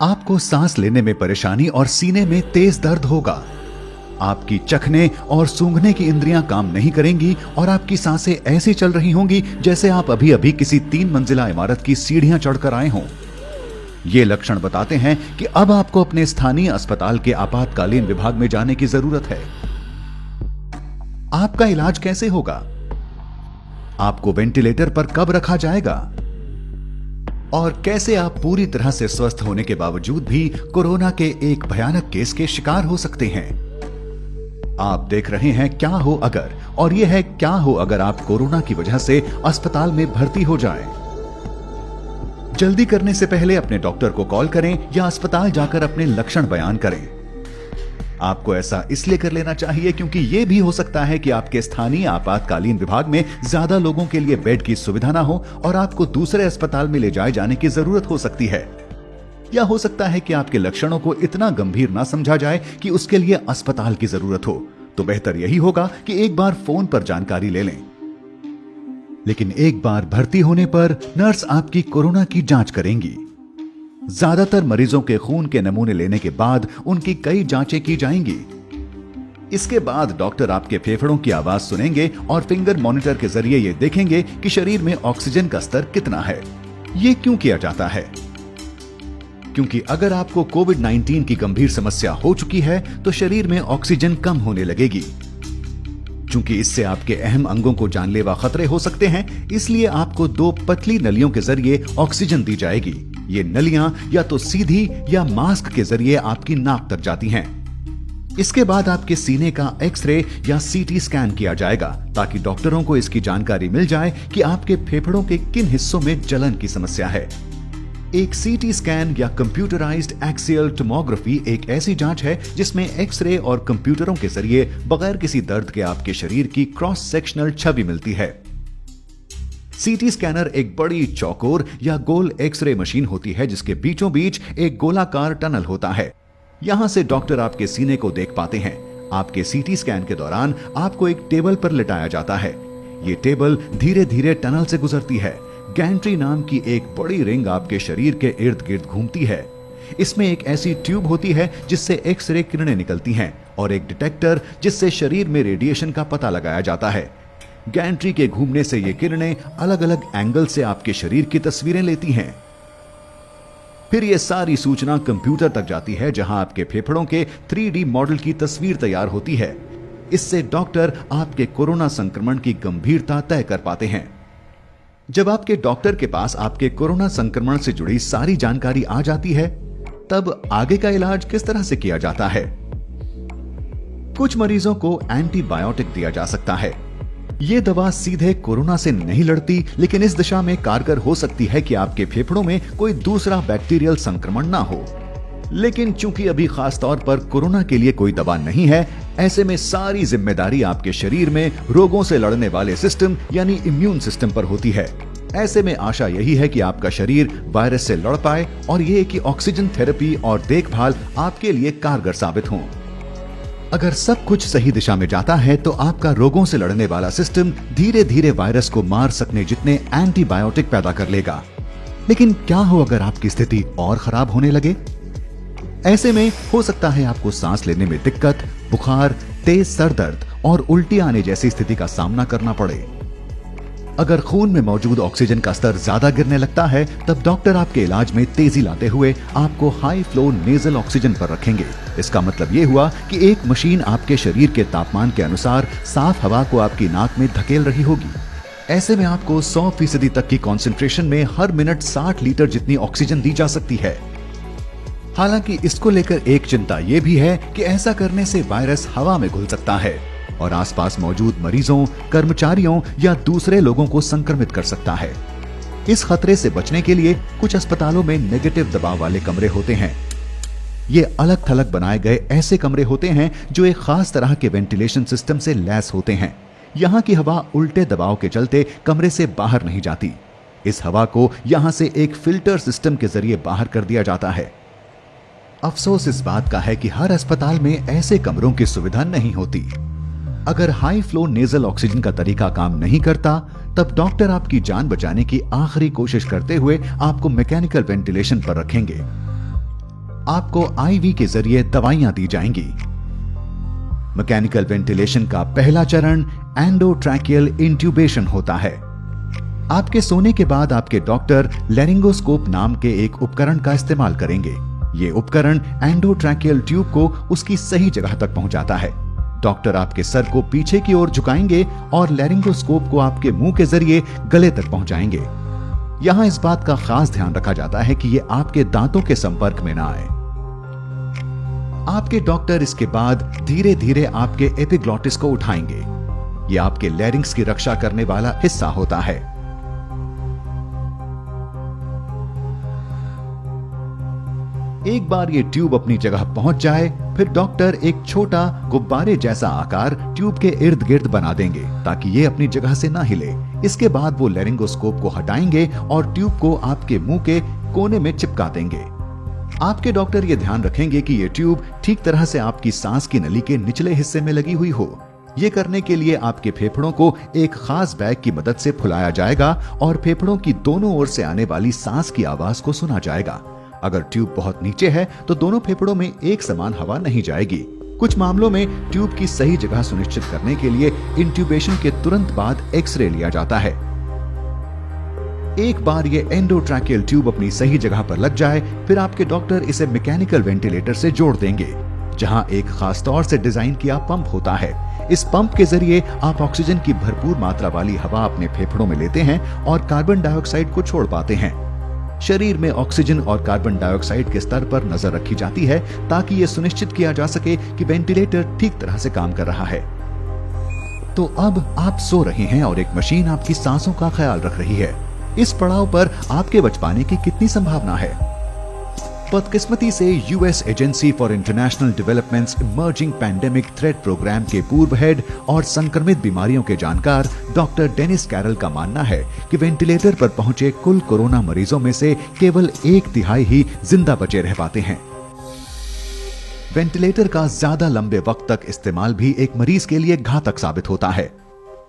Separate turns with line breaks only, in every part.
आपको सांस लेने में परेशानी और सीने में तेज दर्द होगा। आपकी चखने और सूंघने की इंद्रियां काम नहीं करेंगी और आपकी सांसें ऐसी चल रही होंगी जैसे आप अभी अभी किसी 3 मंजिला इमारत की सीढ़ियां चढ़कर आए हों। ये लक्षण बताते हैं कि अब आपको अपने स्थानीय अस्पताल के आपातकालीन विभाग में जाने की जरूरत है। आपका इलाज कैसे होगा? आपको वेंटिलेटर पर कब रखा जाएगा? और कैसे आप पूरी तरह से स्वस्थ होने के बावजूद भी कोरोना के एक भयानक केस के शिकार हो सकते हैं। आप देख रहे हैं क्या हो अगर, और यह है क्या हो अगर आप कोरोना की वजह से अस्पताल में भर्ती हो जाएं। जल्दी करने से पहले अपने डॉक्टर को कॉल करें या अस्पताल जाकर अपने लक्षण बयान करें। आपको ऐसा इसलिए कर लेना चाहिए क्योंकि यह भी हो सकता है कि आपके स्थानीय आपातकालीन विभाग में ज्यादा लोगों के लिए बेड की सुविधा ना हो और आपको दूसरे अस्पताल में ले जाए जाने की जरूरत हो सकती है। या हो सकता है कि आपके लक्षणों को इतना गंभीर ना समझा जाए कि उसके लिए अस्पताल की जरूरत हो। तो बेहतर यही होगा कि एक बार फोन पर जानकारी ले लें। लेकिन एक बार भर्ती होने पर नर्स आपकी कोरोना की जांच करेंगी। ज्यादातर मरीजों के खून के नमूने लेने के बाद उनकी कई जांचें की जाएंगी। इसके बाद डॉक्टर आपके फेफड़ों की आवाज सुनेंगे और फिंगर मॉनिटर के जरिए ये देखेंगे कि शरीर में ऑक्सीजन का स्तर कितना है। ये क्यों किया जाता है? क्योंकि अगर आपको कोविड-19 की गंभीर समस्या हो चुकी है तो शरीर में ऑक्सीजन कम होने लगेगी। चूंकि इससे आपके अहम अंगों को जानलेवा खतरे हो सकते हैं, इसलिए आपको 2 पतली नलियों के जरिए ऑक्सीजन दी जाएगी। ये नलियां या तो सीधी या मास्क के जरिए आपकी नाक तक जाती हैं। इसके बाद आपके सीने का एक्सरे या सीटी स्कैन किया जाएगा ताकि डॉक्टरों को इसकी जानकारी मिल जाए कि आपके फेफड़ों के किन हिस्सों में जलन की समस्या है। एक सीटी स्कैन या कंप्यूटराइज्ड एक्सियल टोमोग्राफी एक ऐसी जांच है जिसमें एक्सरे और कंप्यूटरों के जरिए बगैर किसी दर्द के आपके शरीर की क्रॉस सेक्शनल छवि मिलती है। सीटी स्कैनर एक बड़ी चौकोर या गोल एक्सरे मशीन होती है जिसके बीचों बीच एक गोलाकार टनल होता है। यहां से डॉक्टर आपके सीने को देख पाते हैं। आपके सीटी स्कैन के दौरान आपको एक टेबल पर लिटाया जाता है। ये टेबल धीरे धीरे टनल से गुजरती है। गैंट्री नाम की एक बड़ी रिंग आपके शरीर के इर्द गिर्द घूमती है। इसमें एक ऐसी ट्यूब होती है जिससे एक्सरे किरणें निकलती हैं और एक डिटेक्टर जिससे शरीर में रेडिएशन का पता लगाया जाता है। गैंट्री के घूमने से ये किरणें अलग अलग एंगल से आपके शरीर की तस्वीरें लेती हैं। फिर ये सारी सूचना कंप्यूटर तक जाती है जहां आपके फेफड़ों के 3D मॉडल की तस्वीर तैयार होती है। इससे डॉक्टर आपके कोरोना संक्रमण की गंभीरता तय कर पाते हैं। जब आपके डॉक्टर के पास आपके कोरोना संक्रमण से जुड़ी सारी जानकारी आ जाती है, तब आगे का इलाज किस तरह से किया जाता है? कुछ मरीजों को एंटीबायोटिक दिया जा सकता है। यह दवा सीधे कोरोना से नहीं लड़ती, लेकिन इस दिशा में कारगर हो सकती है कि आपके फेफड़ों में कोई दूसरा बैक्टीरियल संक्रमण ना हो। लेकिन चूंकि अभी खास तौर पर कोरोना के लिए कोई दवा नहीं है, ऐसे में सारी जिम्मेदारी आपके शरीर में रोगों से लड़ने वाले सिस्टम यानी इम्यून सिस्टम पर होती है। ऐसे में आशा यही है कि आपका शरीर वायरस से लड़ पाए और ये कि ऑक्सीजन थेरेपी और देखभाल आपके लिए कारगर साबित हों। अगर सब कुछ सही दिशा में जाता है तो आपका रोगों से लड़ने वाला सिस्टम धीरे धीरे वायरस को मार सकने जितने एंटीबायोटिक पैदा कर लेगा। लेकिन क्या हो अगर आपकी स्थिति और खराब होने लगे? ऐसे में हो सकता है आपको सांस लेने में दिक्कत, बुखार, तेज सर दर्द और उल्टी आने जैसी स्थिति का सामना करना पड़े। अगर खून में मौजूद ऑक्सीजन का स्तर ज्यादा गिरने लगता है, तब डॉक्टर आपके इलाज में तेजी लाते हुए आपको हाई फ्लो नेजल ऑक्सीजन पर रखेंगे। इसका मतलब ये हुआ कि एक मशीन आपके शरीर के तापमान के अनुसार साफ हवा को आपकी नाक में धकेल रही होगी। ऐसे में आपको 100% तक की कॉन्सेंट्रेशन में हर मिनट 60 लीटर जितनी ऑक्सीजन दी जा सकती है। हालांकि इसको लेकर एक चिंता यह भी है कि ऐसा करने से वायरस हवा में घुल सकता है और आसपास मौजूद मरीजों, कर्मचारियों या दूसरे लोगों को संक्रमित कर सकता है। इस खतरे से बचने के लिए कुछ अस्पतालों में नेगेटिव दबाव वाले कमरे होते हैं। ये अलग थलग बनाए गए ऐसे कमरे होते हैं जो एक खास तरह के वेंटिलेशन सिस्टम से लैस होते हैं। यहाँ की हवा उल्टे दबाव के चलते कमरे से बाहर नहीं जाती। इस हवा को यहाँ से एक फिल्टर सिस्टम के जरिए बाहर कर दिया जाता है। अफसोस इस बात का है कि हर अस्पताल में ऐसे कमरों की सुविधा नहीं होती। अगर हाई फ्लो नेजल ऑक्सीजन का तरीका काम नहीं करता, तब डॉक्टर आपकी जान बचाने की आखिरी कोशिश करते हुए आपको मैकेनिकल वेंटिलेशन पर रखेंगे। आपको आईवी के जरिए दवाइयां दी जाएंगी। मैकेनिकल वेंटिलेशन का पहला चरण एंडोट्रैकियल इंट्यूबेशन होता है। आपके सोने के बाद आपके डॉक्टर लैरिंगोस्कोप नाम के एक उपकरण का इस्तेमाल करेंगे। ये उपकरण एंडोट्रैकियल ट्यूब को उसकी सही जगह तक पहुंचाता है। डॉक्टर आपके सर को पीछे की ओर झुकाएंगे और लैरिंगोस्कोप को आपके मुंह के जरिए गले तक पहुंचाएंगे। यहां इस बात का खास ध्यान रखा जाता है कि ये आपके दांतों के संपर्क में ना आए। आपके डॉक्टर इसके बाद धीरे धीरे आपके एपिग्लॉटिस को उठाएंगे। ये आपके लैरिंग्स की रक्षा करने वाला हिस्सा होता है। एक बार ये ट्यूब अपनी जगह पहुंच जाए, फिर डॉक्टर एक छोटा गुब्बारे जैसा आकार ट्यूब के इर्द गिर्द बना देंगे ताकि ये अपनी जगह से ना हिले। इसके बाद वो लैरिंगोस्कोप को हटाएंगे और ट्यूब को आपके मुंह के कोने में चिपका देंगे। आपके डॉक्टर ये ध्यान रखेंगे कि ये ट्यूब ठीक तरह से आपकी सांस की नली के निचले हिस्से में लगी हुई हो। ये करने के लिए आपके फेफड़ों को एक खास बैग की मदद से फुलाया जाएगा और फेफड़ों की दोनों ओर से आने वाली सांस की आवाज को सुना जाएगा। अगर ट्यूब बहुत नीचे है तो दोनों फेफड़ों में एक समान हवा नहीं जाएगी। कुछ मामलों में ट्यूब की सही जगह सुनिश्चित करने के लिए इंट्यूबेशन के तुरंत बाद एक्सरे लिया जाता है। एक बार ये एंडोट्रैकियल ट्यूब अपनी सही जगह पर लग जाए, फिर आपके डॉक्टर इसे मैकेनिकल वेंटिलेटर से जोड़ देंगे, जहां एक खास तौर से डिजाइन किया पंप होता है। इस पंप के जरिए आप ऑक्सीजन की भरपूर मात्रा वाली हवा अपने फेफड़ों में लेते हैं और कार्बन डाइऑक्साइड को छोड़ पाते हैं। शरीर में ऑक्सीजन और कार्बन डाइऑक्साइड के स्तर पर नजर रखी जाती है ताकि यह सुनिश्चित किया जा सके कि वेंटिलेटर ठीक तरह से काम कर रहा है। तो अब आप सो रहे हैं और एक मशीन आपकी सांसों का ख्याल रख रही है। इस पड़ाव पर आपके बच पाने की कितनी संभावना है? बदकिस्मती से US agency for international developments emerging pandemic threat program के पूर्व हेड और संक्रमित बीमारियों के जानकार डॉक्टर डेनिस कैरल का मानना है कि वेंटिलेटर पर पहुंचे कुल कोरोना मरीजों में से केवल 1/3 ही जिंदा बचे रह पाते हैं। वेंटिलेटर का ज्यादा लंबे वक्त तक इस्तेमाल भी एक मरीज के लिए घातक साबित होता है।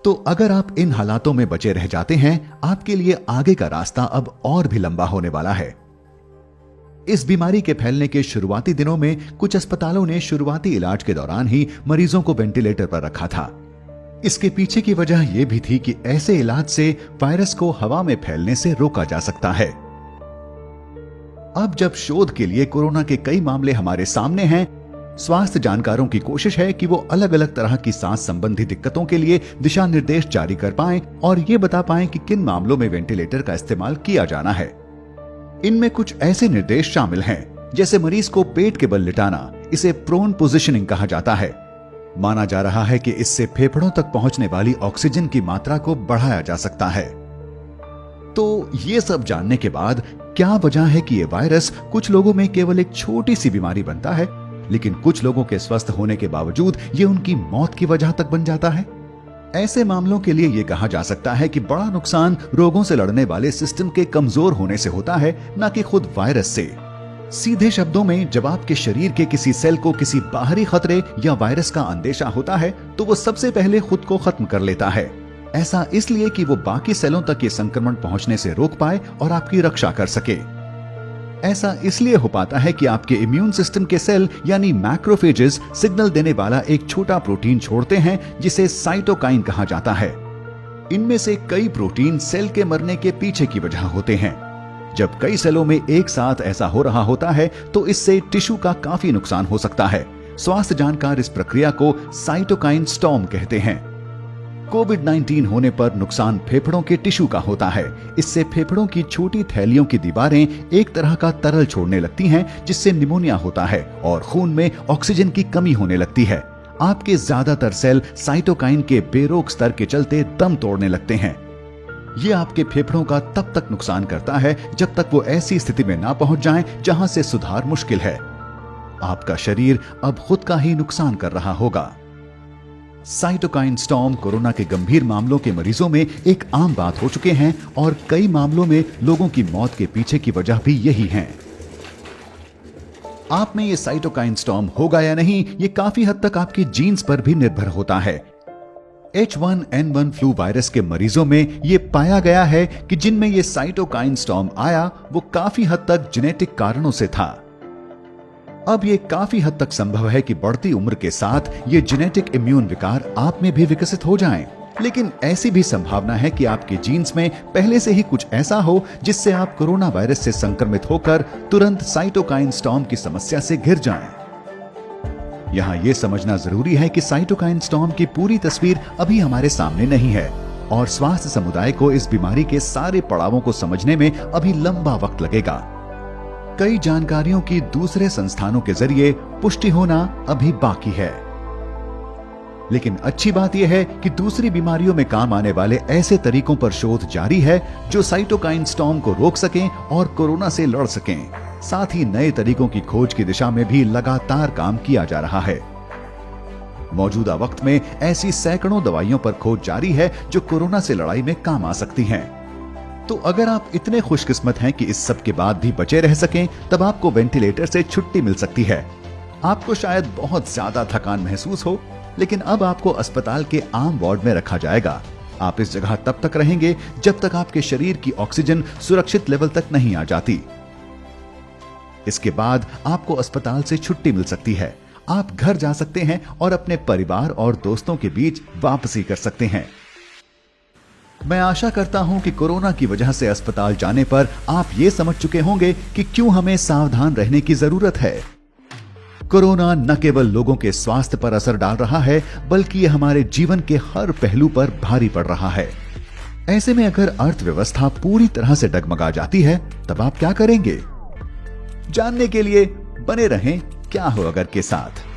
तो अगर आप इन हालातों में बचे रह जाते हैं, आपके लिए आगे का रास्ता अब और भी लंबा होने वाला है। इस बीमारी के फैलने के शुरुआती दिनों में कुछ अस्पतालों ने शुरुआती इलाज के दौरान ही मरीजों को वेंटिलेटर पर रखा था। इसके पीछे की वजह यह भी थी कि ऐसे इलाज से वायरस को हवा में फैलने से रोका जा सकता है। अब जब शोध के लिए कोरोना के कई मामले हमारे सामने हैं, स्वास्थ्य जानकारों की कोशिश है कि वो अलग अलग तरह की सांस संबंधी दिक्कतों के लिए दिशा निर्देश जारी कर पाएं और ये बता पाएं कि किन मामलों में वेंटिलेटर का इस्तेमाल किया जाना है। इनमें कुछ ऐसे निर्देश शामिल हैं, जैसे मरीज को पेट के बल लिटाना, इसे प्रोन पोजिशनिंग कहा जाता है। माना जा रहा है कि इससे फेफड़ों तक पहुंचने वाली ऑक्सीजन की मात्रा को बढ़ाया जा सकता है। तो ये सब जानने के बाद क्या वजह है कि ये वायरस कुछ लोगों में केवल एक छोटी सी बीमारी बनता है, लेकिन कुछ लोगों के स्वस्थ होने के बावजूद ये उनकी मौत की वजह तक बन जाता है? ऐसे मामलों के लिए यह कहा जा सकता है कि बड़ा नुकसान रोगों से लड़ने वाले सिस्टम के कमजोर होने से होता है, न कि खुद वायरस से। सीधे शब्दों में, जब आपके शरीर के किसी सेल को किसी बाहरी खतरे या वायरस का अंदेशा होता है, तो वो सबसे पहले खुद को खत्म कर लेता है। ऐसा इसलिए कि वो बाकी सेलों तक ये संक्रमण पहुंचने से रोक पाए और आपकी रक्षा कर सके। ऐसा इसलिए हो पाता है कि आपके इम्यून सिस्टम के सेल यानी मैक्रोफेजेस सिग्नल देने वाला एक छोटा प्रोटीन छोड़ते हैं जिसे साइटोकाइन कहा जाता है। इनमें से कई प्रोटीन सेल के मरने के पीछे की वजह होते हैं। जब कई सेलों में एक साथ ऐसा हो रहा होता है तो इससे टिश्यू का काफी नुकसान हो सकता है। स्वास्थ्य जानकार इस प्रक्रिया को साइटोकाइन स्टॉर्म कहते हैं। कोविड-19 होने पर नुकसान फेफड़ों के टिश्यू का होता है। इससे फेफड़ों की छोटी थैलियों की दीवारें एक तरह का तरल छोड़ने लगती हैं, जिससे निमोनिया होता है और खून में ऑक्सीजन की कमी होने लगती है। आपके ज्यादातर सेल साइटोकाइन के बेरोक स्तर के चलते दम तोड़ने लगते हैं। ये आपके फेफड़ों का तब तक नुकसान करता है जब तक वो ऐसी स्थिति में ना पहुंच जाएं जहां से सुधार मुश्किल है। आपका शरीर अब खुद का ही नुकसान कर रहा होगा। साइटोकाइन स्टॉर्म कोरोना के गंभीर मामलों के मरीजों में एक आम बात हो चुके हैं और कई मामलों में लोगों की मौत के पीछे की वजह भी यही है। आप में ये साइटोकाइन स्टॉर्म होगा या नहीं, ये काफी हद तक आपके जीन्स पर भी निर्भर होता है। H1N1 फ्लू वायरस के मरीजों में ये पाया गया है कि जिनमें ये साइटोकाइन स्टॉर्म आया वो काफी हद तक जेनेटिक कारणों से था। अब ये काफी हद तक संभव है कि बढ़ती उम्र के साथ ये जेनेटिक इम्यून विकार आप में भी विकसित हो जाएं। लेकिन ऐसी भी संभावना है कि आपके जीन्स में पहले से ही कुछ ऐसा हो जिससे आप कोरोना वायरस से संक्रमित होकर तुरंत साइटोकाइन स्टॉर्म की समस्या से घिर जाएं। यहाँ ये समझना जरूरी है कि साइटोकाइन स्टॉर्म की पूरी तस्वीर अभी हमारे सामने नहीं है और स्वास्थ्य समुदाय को इस बीमारी के सारे पड़ावों को समझने में अभी लंबा वक्त लगेगा। कई जानकारियों की दूसरे संस्थानों के जरिए पुष्टि होना अभी बाकी है। लेकिन अच्छी बात यह है कि दूसरी बीमारियों में काम आने वाले ऐसे तरीकों पर शोध जारी है जो साइटोकाइन स्टॉर्म को रोक सकें और कोरोना से लड़ सकें। साथ ही नए तरीकों की खोज की दिशा में भी लगातार काम किया जा रहा है। मौजूदा वक्त में ऐसी सैकड़ों दवाइयों पर खोज जारी है जो कोरोना से लड़ाई में काम आ सकती हैं। तो अगर आप इतने खुशकिस्मत हैं कि इस सब के बाद भी बचे रह सकें, तब आपको वेंटिलेटर से छुट्टी मिल सकती है। आपको शायद बहुत ज्यादा थकान महसूस हो, लेकिन अब आपको अस्पताल के आम वार्ड में रखा जाएगा। आप इस जगह तब तक रहेंगे जब तक आपके शरीर की ऑक्सीजन सुरक्षित लेवल तक नहीं आ जाती। इसके बाद आपको अस्पताल से छुट्टी मिल सकती है। आप घर जा सकते हैं और अपने परिवार और दोस्तों के बीच वापसी कर सकते हैं। मैं आशा करता हूं कि कोरोना की वजह से अस्पताल जाने पर आप ये समझ चुके होंगे कि क्यों हमें सावधान रहने की जरूरत है। कोरोना न केवल लोगों के स्वास्थ्य पर असर डाल रहा है, बल्कि ये हमारे जीवन के हर पहलू पर भारी पड़ रहा है। ऐसे में अगर अर्थव्यवस्था पूरी तरह से डगमगा जाती है, तब आप क्या करेंगे? जानने के लिए बने रहें क्या हो अगर के साथ।